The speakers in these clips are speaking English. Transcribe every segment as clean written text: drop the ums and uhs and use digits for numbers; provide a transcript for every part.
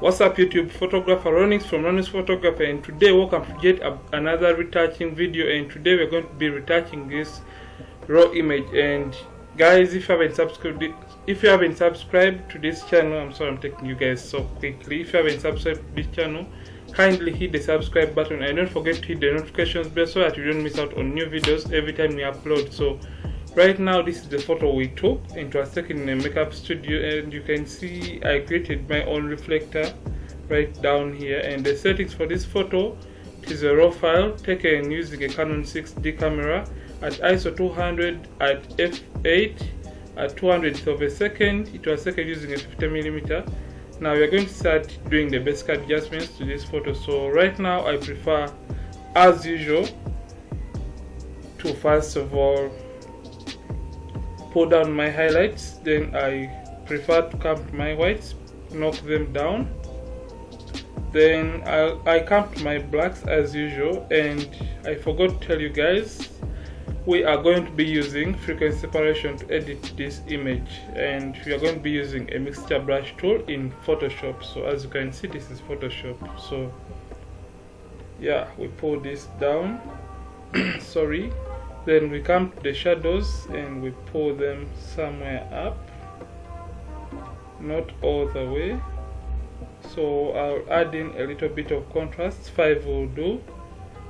What's up YouTube, photographer Ronix from Ronix Photographer, and today welcome to yet another retouching video. And today we're going to be retouching this raw image. And guys, if you haven't subscribed to this channel, I'm sorry I'm taking you guys so quickly. If you haven't subscribed to this channel, kindly hit the subscribe button and don't forget to hit the notifications bell so that you don't miss out on new videos every time we upload. So right now, this is the photo we took, and it was taken in a makeup studio, and you can see I created my own reflector right down here. And the settings for this photo, it is a raw file taken using a Canon 6D camera at ISO 200 at f8 at 200th of a second. It was taken using a 50mm. Now we are going to start doing the basic adjustments to this photo. So right now I prefer, as usual, to first of all pull down my highlights, then I prefer to come to my whites, knock them down, then I come to my blacks as usual. And I forgot to tell you guys, we are going to be using frequency separation to edit this image, and we are going to be using a mixture brush tool in Photoshop. So as you can see, this is Photoshop. So yeah, we pull this down sorry. Then we come to the shadows and we pull them somewhere up, not all the way. So I'll add in a little bit of contrast, 5 will do.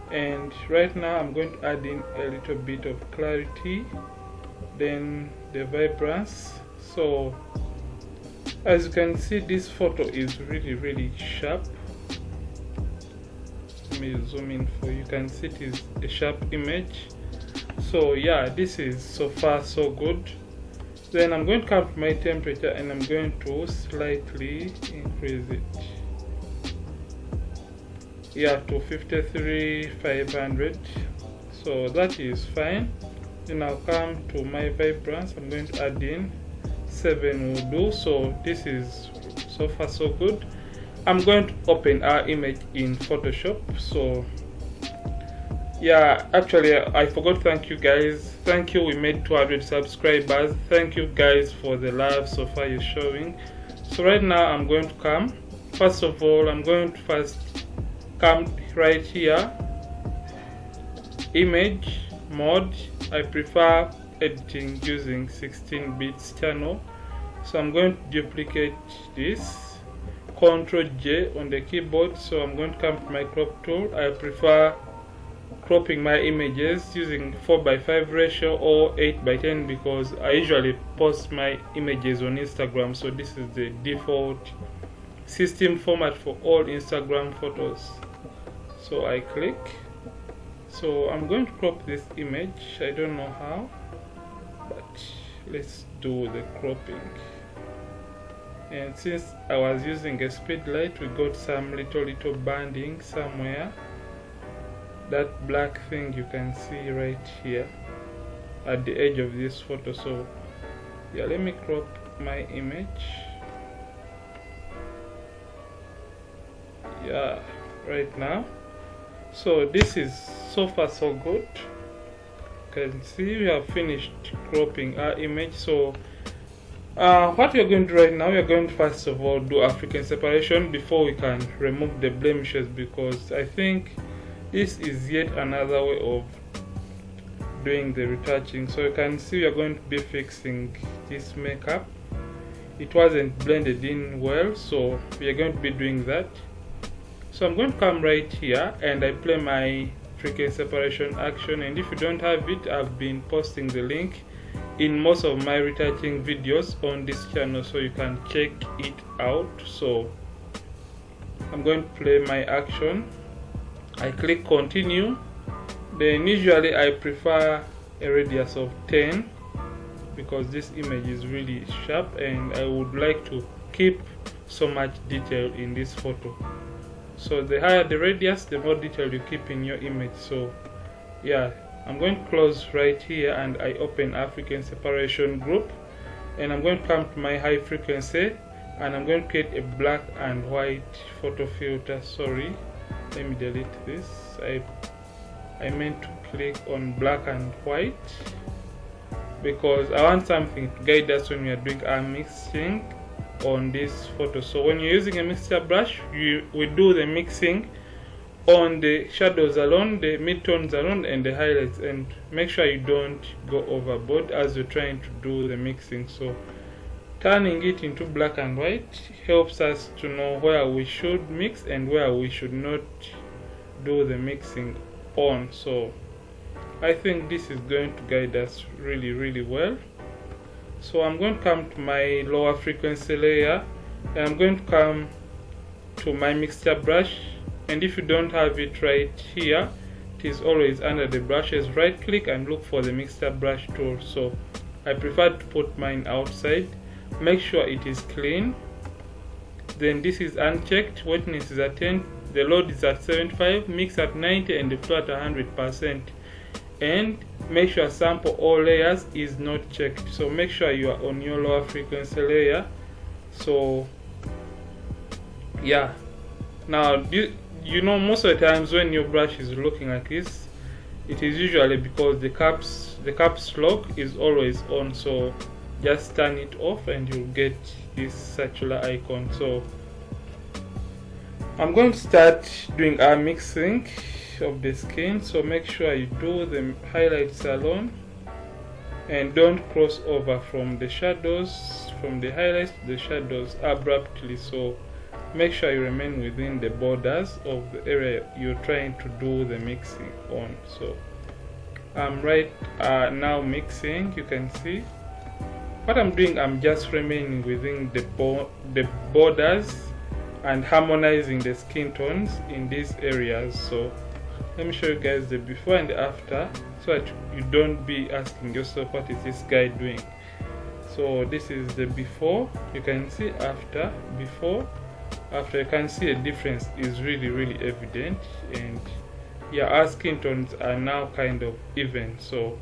And right now I'm going to add in a little bit of clarity, then the vibrance. So as you can see, this photo is really sharp. Let me zoom in for you. You can see it is a sharp image. So yeah, this is so far so good. Then I'm going to come to my temperature and I'm going to slightly increase it, yeah, to 53,500. So that is fine. Then I'll come to my vibrance. I'm going to add in 7 will do. So this is so far so good. I'm going to open our image in Photoshop. So yeah, actually I forgot to thank you guys. Thank you, we made 200 subscribers. Thank you guys for the love so far you're showing. So right now I'm going to come, first of all I'm going to first come right here, image mode. I prefer editing using 16 bits channel. So I'm going to duplicate this, Ctrl J on the keyboard. So I'm going to come to my crop tool. I prefer cropping my images using 4:5 ratio or 8:10 because I usually post my images on Instagram. So this is the default system format for all Instagram photos. So I click. So I'm going to crop this image. I don't know how, but let's do the cropping. And since I was using a speed light, we got some little banding somewhere. That black thing you can see right here at the edge of this photo. So yeah, let me crop my image. Yeah, right now. So this is so far so good. You can see we have finished cropping our image. So what we are going to do right now, we are going to first of all do African separation before we can remove the blemishes, because I think this is yet another way of doing the retouching. So you can see we are going to be fixing this makeup. It wasn't blended in well, so we are going to be doing that. So I'm going to come right here and I play my frequency separation action. And if you don't have it, I've been posting the link in most of my retouching videos on this channel, so you can check it out. So I'm going to play my action. I click continue. Then usually I prefer a radius of 10 because this image is really sharp and I would like to keep so much detail in this photo. So the higher the radius, the more detail you keep in your image. So yeah, I'm going to close right here and I open African separation group, and I'm going to come to my high frequency and I'm going to create a black and white photo filter. Sorry, let me delete this. I meant to click on black and white because I want something to guide us when we are doing our mixing. on this photo. So when you're using a mixture brush, we do the mixing on the shadows alone, the midtones alone, and the highlights, and make sure you don't go overboard as you're trying to do the mixing. So turning it into black and white helps us to know where we should mix and where we should not do the mixing on. So I think this is going to guide us really well. So I'm going to come to my lower frequency layer, and I'm going to come to my mixture brush, and if you don't have it right here, it is always under the brushes. Right click and look for the mixture brush tool. So I prefer to put mine outside. Make sure it is clean. Then this is unchecked, wetness is at 10, the load is at 75, mix at 90, and the flow at 100%. And make sure sample all layers is not checked. So make sure you are on your lower frequency layer. So yeah, now you know, most of the times when your brush is looking like this, it is usually because the caps lock is always on. So just turn it off and you'll get this circular icon. So I'm going to start doing our mixing of the skin. So make sure you do the highlights alone and don't cross over from the shadows, from the highlights to the shadows abruptly. So make sure you remain within the borders of the area you're trying to do the mixing on. So I'm right now mixing. You can see what I'm doing. I'm just remaining within the borders and harmonizing the skin tones in these areas. So let me show you guys the before and the after, so that you don't be asking yourself, what is this guy doing? So this is the before. You can see after, before, after. You can see a difference is really evident, and yeah, our skin tones are now kind of even. So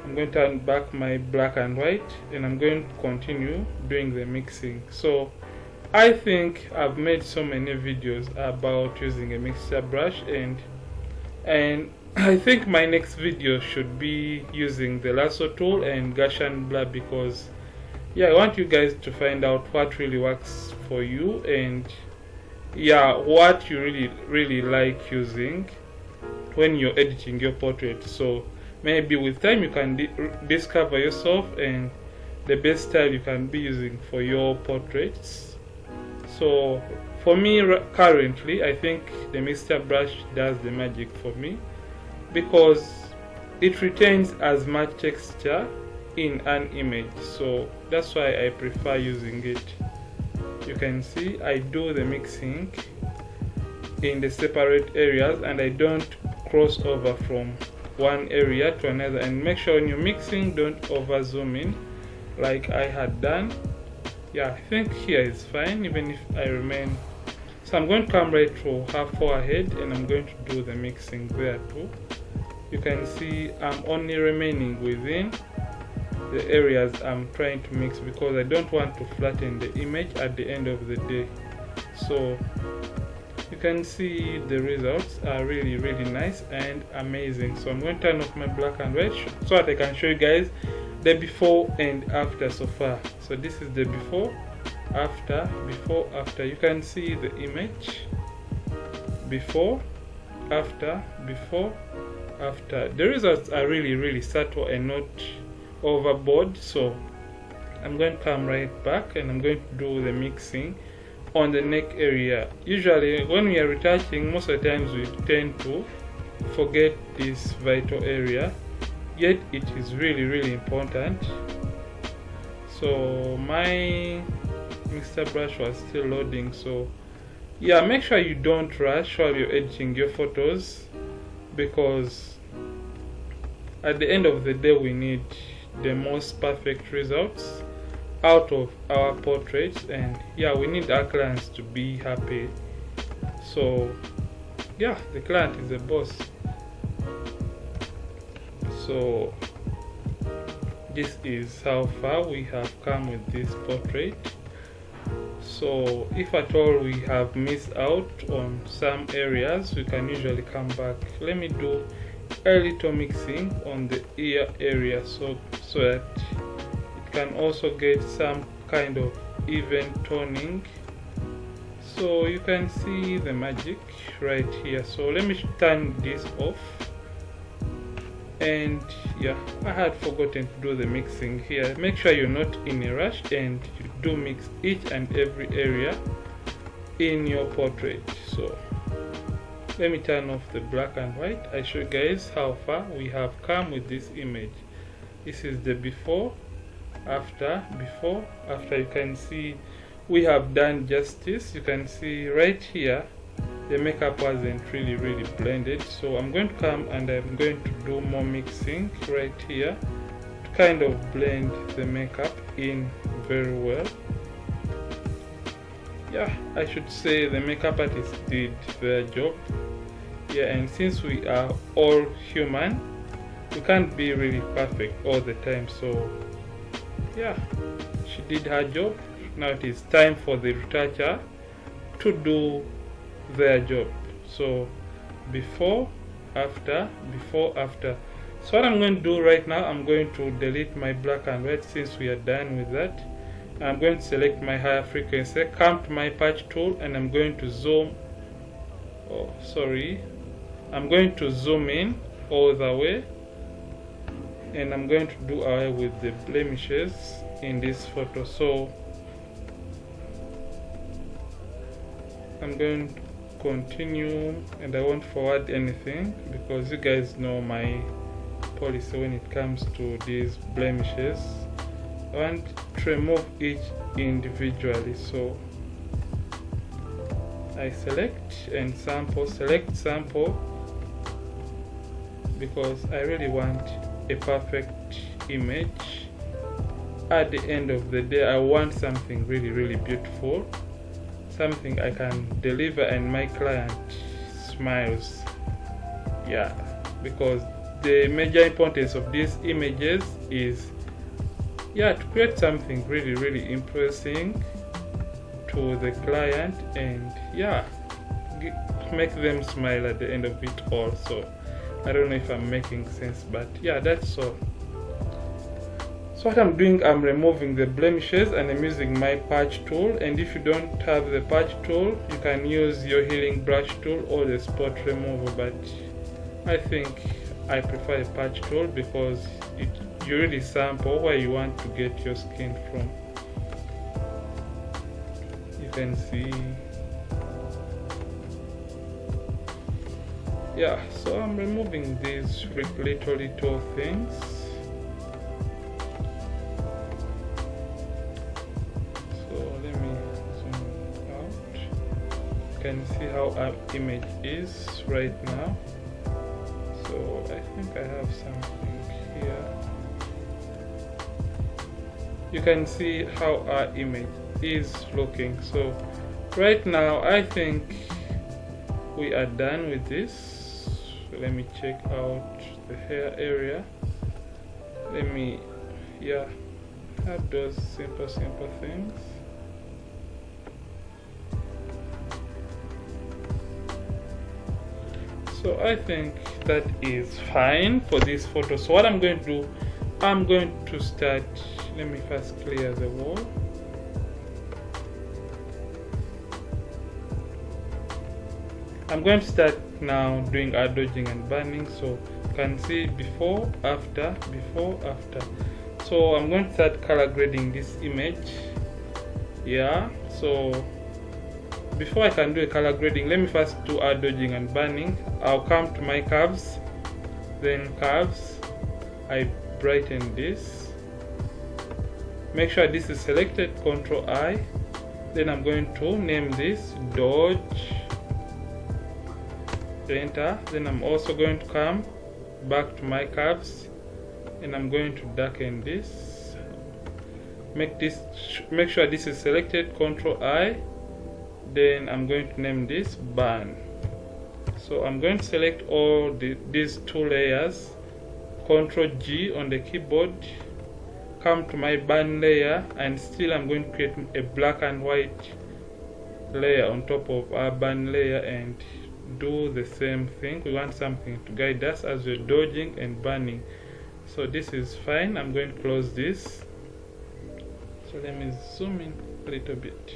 I'm going to turn back my black and white, and I'm going to continue doing the mixing. So I think I've made so many videos about using a mixture brush, and I think my next video should be using the lasso tool and Gaussian blur, because yeah, I want you guys to find out what really works for you, and yeah, what you really like using when you're editing your portrait. So maybe with time you can discover yourself and the best style you can be using for your portraits. So for me currently, I think the mixture brush does the magic for me, because it retains as much texture in an image. So that's why I prefer using it. You can see I do the mixing in the separate areas, and I don't cross over from one area to another. And make sure when you're mixing, don't over zoom in like I had done. Yeah, I think here is fine, even if I remain. So I'm going to come right to her forehead, and I'm going to do the mixing there too. You can see I'm only remaining within the areas I'm trying to mix, because I don't want to flatten the image at the end of the day. So you can see the results are really nice and amazing. So I'm going to turn off my black and white so that I can show you guys the before and after so far. So this is the before, after. You can see the image before, after, before, after. The results are really subtle and not overboard. So I'm going to come right back, and I'm going to do the mixing on the neck area. Usually when we are retouching, most of the times we tend to forget this vital area, yet it is really important. So my mixture brush was still loading. So yeah, make sure you don't rush while you're editing your photos, because at the end of the day we need the most perfect results out of our portraits, and yeah, we need our clients to be happy. So yeah, the client is the boss. So this is how far we have come with this portrait. So if at all we have missed out on some areas, we can usually come back. Let me do a little mixing on the ear area, so that it can also get some kind of even toning, so you can see the magic right here. So let me turn this off. And yeah, I had forgotten to do the mixing here. Make sure you're not in a rush and you do mix each and every area in your portrait. So let me turn off the black and white. I show you guys how far we have come with this image. This is the before after. You can see we have done justice. You can see right here the makeup wasn't really blended, so I'm going to come and I'm going to do more mixing right here to kind of blend the makeup in very well. Yeah, I should say the makeup artist did their job. Yeah, and since we are all human, we can't be really perfect all the time, so yeah, she did her job. Now it is time for the retoucher to do their job. So before, after. So what I'm going to do right now, I'm going to delete my black and white since we are done with that. I'm going to select my higher frequency, come to my patch tool, and I'm going to zoom. I'm going to zoom in all the way, and I'm going to do away with the blemishes in this photo. So I'm going to continue, and I won't forward anything because you guys know my policy when it comes to these blemishes. I want to remove each individually, so I select and select sample, because I really want a perfect image. At the end of the day, I want something really beautiful, something I can deliver and my client smiles. Yeah, because the major importance of these images is, yeah, to create something really impressive to the client, and yeah, make them smile at the end of it all. So I don't know if I'm making sense, but yeah, that's all. So what I'm doing, I'm removing the blemishes and I'm using my patch tool. And if you don't have the patch tool, you can use your healing brush tool or the spot remover, but I think I prefer a patch tool because you really sample where you want to get your skin from. You can see, yeah, so I'm removing these little things. You can see how our image is right now. So I think I have something here. You can see how our image is looking. So right now I think we are done with this. So let me check out the hair area. Let me, yeah, have those simple things. So I think that is fine for this photo. So what I'm going to do, I'm going to start, let me first clear the wall. I'm going to start now doing our dodging and burning. So you can see before, after. So I'm going to start color grading this image. Yeah, so before I can do a color grading, let me first do our dodging and burning. I'll come to my curves, then curves, I brighten this. Make sure this is selected, Ctrl I. Then I'm going to name this dodge, enter. Then I'm also going to come back to my curves and I'm going to darken this. Make sure this is selected, Ctrl I. Then I'm going to name this burn. So I'm going to select all these two layers, Ctrl G on the keyboard, come to my burn layer, and still I'm going to create a black and white layer on top of our burn layer and do the same thing. We want something to guide us as we're dodging and burning. So this is fine. I'm going to close this. So let me zoom in a little bit.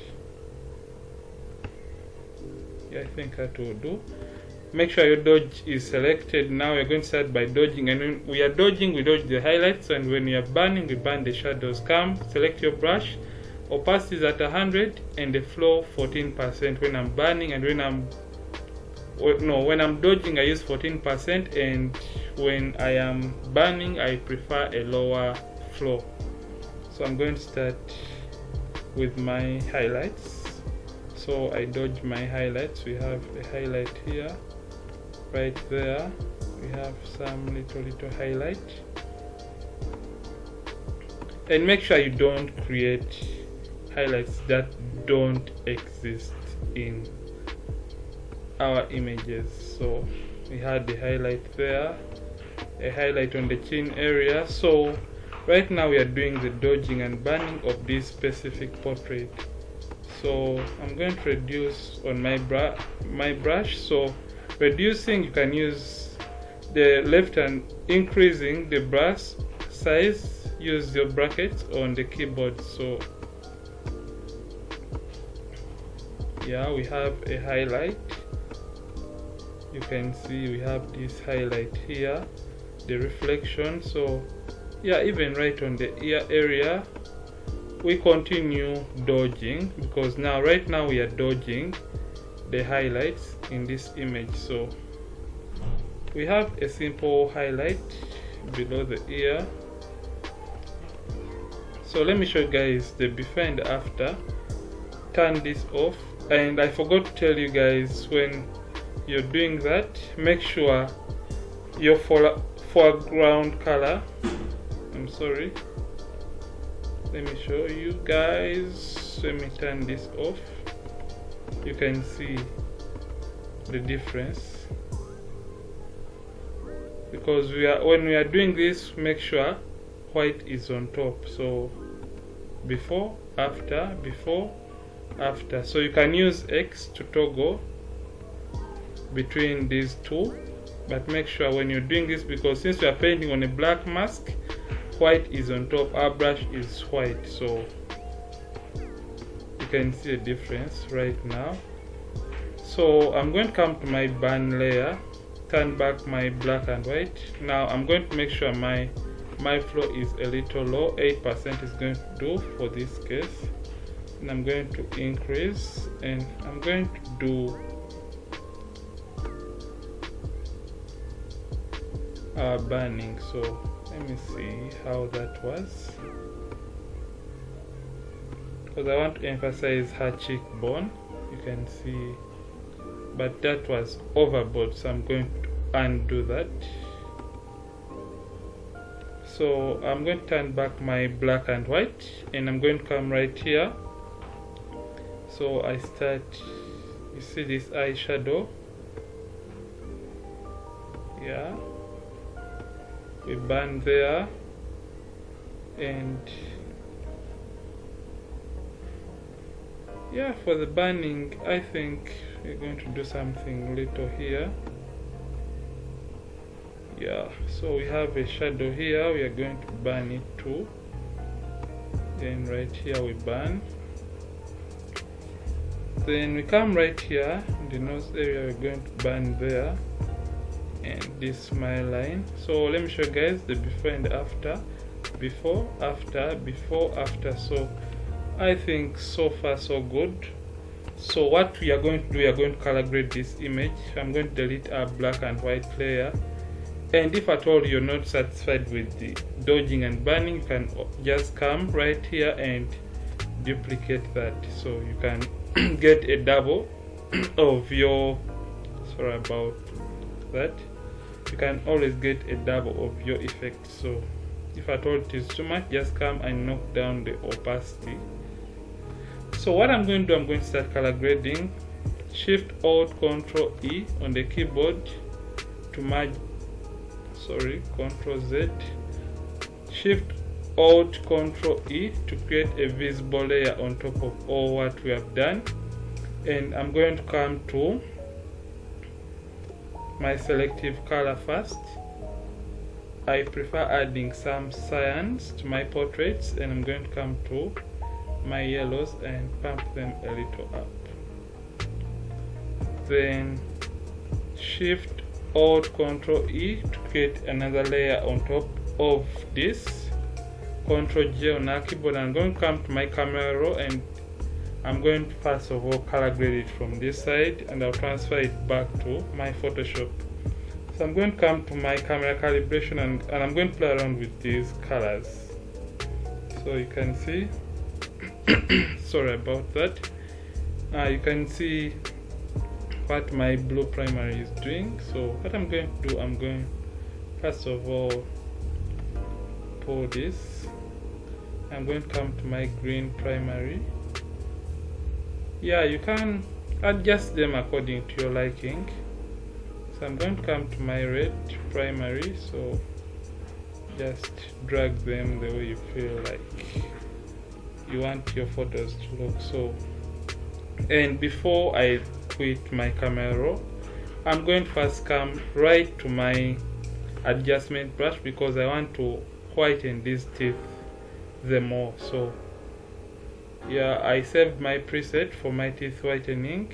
Yeah, I think that will do. Make sure your dodge is selected. Now we're going to start by dodging, and when we are dodging, we dodge the highlights, and when we are burning, we burn the shadows. Select your brush. Opacity is at 100 and the flow 14% when I'm burning, and when I'm dodging I use 14%, and when I am burning I prefer a lower flow. So I'm going to start with my highlights. So I dodge my highlights. We have a highlight here, right there. We have some little highlight, and make sure you don't create highlights that don't exist in our images. So we had the highlight there, a highlight on the chin area. So right now we are doing the dodging and burning of this specific portrait. So I'm going to reduce on my brush. So reducing, you can use the left and increasing the brush size, use your brackets on the keyboard. So yeah, we have a highlight. You can see we have this highlight here, the reflection. So yeah, even right on the ear area we continue dodging, because right now we are dodging the highlights in this image. So we have a simple highlight below the ear. So let me show you guys the before and after. Turn this off, and I forgot to tell you guys, when you're doing that, make sure your foreground color, let me show you guys. Let me turn this off. You can see the difference, because when we are doing this, make sure white is on top. So before, after, before, after. So you can use X to toggle between these two, but make sure when you're doing this, because since we are painting on a black mask, white is on top, our brush is white, so you can see a difference right now. So I'm going to come to my burn layer, turn back my black and white. Now I'm going to make sure my flow is a little low. 8% is going to do for this case, and I'm going to increase, and I'm going to do burning. So let me see how that was, because I want to emphasize her cheekbone. You can see, but that was overboard, so I'm going to undo that. So I'm going to turn back my black and white, and I'm going to come right here. So I start, you see this eyeshadow, yeah, we burn there, and yeah, for the burning I think we're going to do something little here. Yeah, so we have a shadow here, we are going to burn it too. Then right here we burn. Then we come right here in the nose area, we're going to burn there, and this smile line. So let me show you guys the before and after. Before, after, before, after. So I think so far so good. So what we are going to do, we are going to color grade this image. I'm going to delete our black and white layer, and if at all you're not satisfied with the dodging and burning, you can just come right here and duplicate that, so you can get a double of your, sorry about that, you can always get a double of your effect. So if at all it is too much, just come and knock down the opacity. So what I'm going to do, I'm going to start color grading. Shift Alt Control E on the keyboard to merge, Control Z. Shift Alt Control E to create a visible layer on top of all what we have done. And I'm going to come to my selective color first. I prefer adding some cyans to my portraits, and I'm going to come to my yellows and pump them a little up. Then Shift Alt Ctrl E to create another layer on top of this. Ctrl J on our keyboard. I'm going to come to my camera raw and I'm going to first of all color grade it from this side, and I'll transfer it back to my Photoshop. So I'm going to come to my camera calibration and I'm going to play around with these colors. So you can see sorry about that. You can see what my blue primary is doing. So what I'm going to do, I'm going first of all pull this. I'm going to come to my green primary. Yeah, you can adjust them according to your liking. So I'm going to come to my red primary, so just drag them the way you feel like you want your photos to look. So, and before I quit my camera roll, I'm going to first come right to my adjustment brush because I want to whiten these teeth the more. So yeah, I saved my preset for my teeth whitening.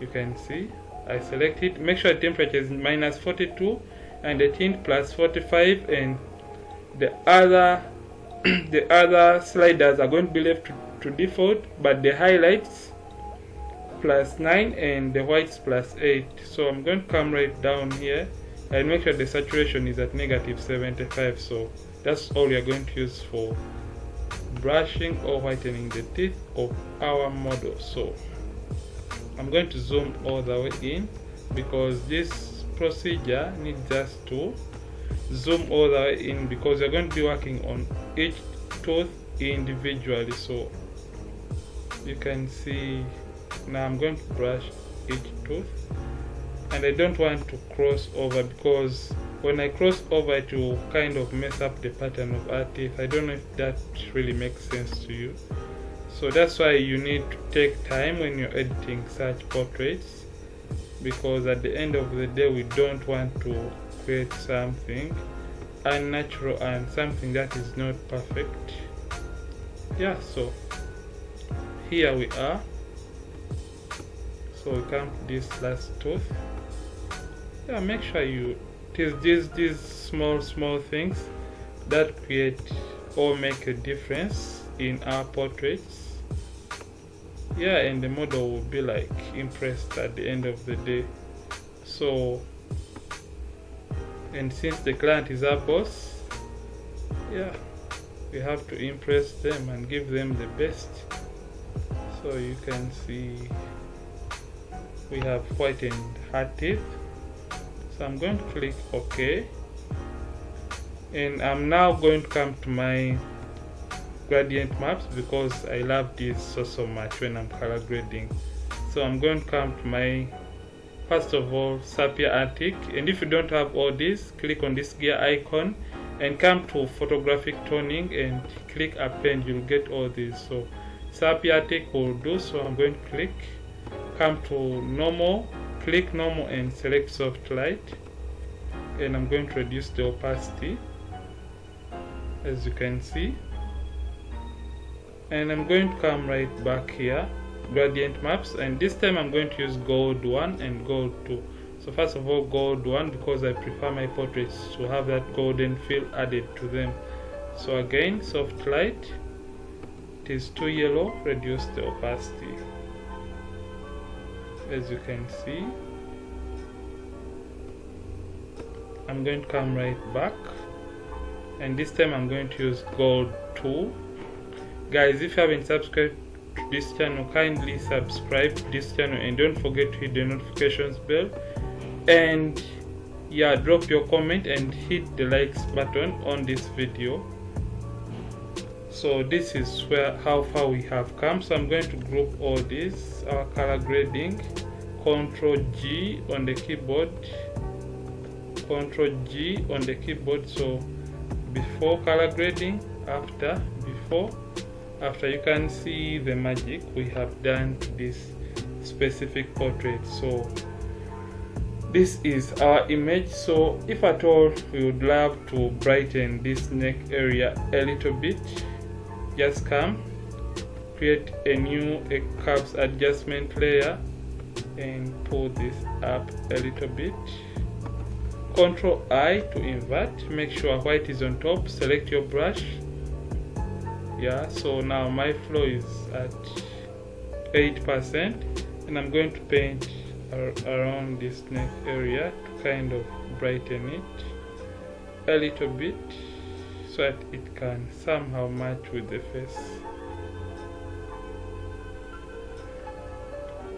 You can see I select it. Make sure the temperature is -42 and the tint +45, and the other the other sliders are going to be left to default, but the highlights +9 and the whites +8. So I'm going to come right down here and make sure the saturation is at -75. So that's all we are going to use for brushing or whitening the teeth of our model. So I'm going to zoom all the way in because this procedure needs us to zoom all the way in because we're going to be working on each tooth individually. So you can see now I'm going to brush each tooth, and I don't want to cross over because when I cross over it will kind of mess up the pattern of our teeth. I don't know if that really makes sense to you. So that's why you need to take time when you're editing such portraits, because at the end of the day we don't want to create something unnatural and something that is not perfect. Yeah, so here we are. So we come to this last tooth. Yeah, make sure you these small things that create or make a difference in our portraits. Yeah, and the model will be like impressed at the end of the day. So, and since the client is our boss, yeah, we have to impress them and give them the best. So you can see we have whitened her teeth. So I'm going to click OK, and I'm now going to come to my gradient maps because I love this so much when I'm color grading. So I'm going to come to my, first of all, sepia antique, and if you don't have all this, click on this gear icon and come to photographic toning and click append. You'll get all these. So sepia antique will do. So I'm going to click, come to normal, click normal and select soft light, and I'm going to reduce the opacity as you can see, and I'm going to come right back here, gradient maps, and this time I'm going to use gold 1 and gold 2. So first of all, gold 1 because I prefer my portraits to have that golden feel added to them. So again, soft light, it is too yellow, reduce the opacity. As you can see, I'm going to come right back, and this time I'm going to use gold 2. Guys, if you haven't subscribed to this channel, kindly subscribe to this channel and don't forget to hit the notifications bell, and yeah, drop your comment and hit the likes button on this video. So this is how far we have come. So I'm going to group all this, our color grading, Ctrl G on the keyboard, Ctrl G on the keyboard. So before color grading, after, before, after. You can see the magic we have done to this specific portrait. So this is our image. So if at all we would love to brighten this neck area a little bit, just come, create a new curves adjustment layer and pull this up a little bit. Ctrl I to invert, make sure white is on top, select your brush. Yeah, so now my flow is at 8% and I'm going to paint around this neck area to kind of brighten it a little bit so that it can somehow match with the face.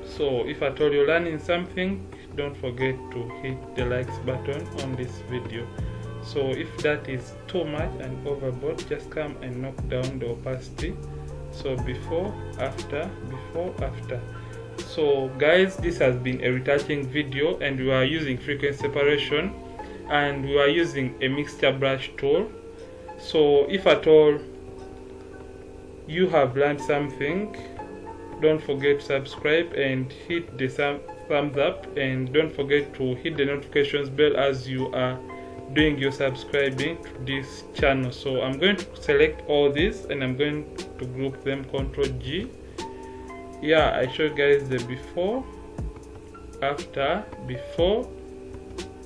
So if at all you're learning something, don't forget to hit the likes button on this video. So if that is too much and overboard, just come and knock down the opacity. So before, after, before, after. So guys, this has been a retouching video and we are using frequency separation and we are using a mixture brush tool. So if at all you have learned something, don't forget to subscribe and hit the thumbs up, and don't forget to hit the notifications bell as you are doing your subscribing to this channel. So I'm going to select all these and I'm going to group them, Ctrl G. Yeah, I showed guys the before, after, before,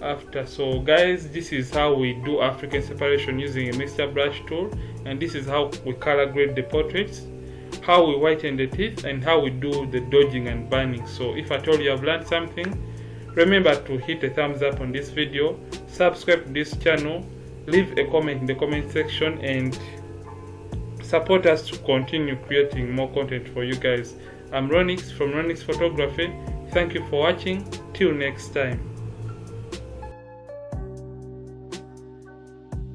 after. So guys, this is how we do African separation using a mixture brush tool, and this is how we color grade the portraits, how we whiten the teeth, and how we do the dodging and burning. So if at all you have learned something, remember to hit a thumbs up on this video, subscribe to this channel, leave a comment in the comment section, and support us to continue creating more content for you guys. I'm Ronix from Ronix Photography. Thank you for watching. Till next time.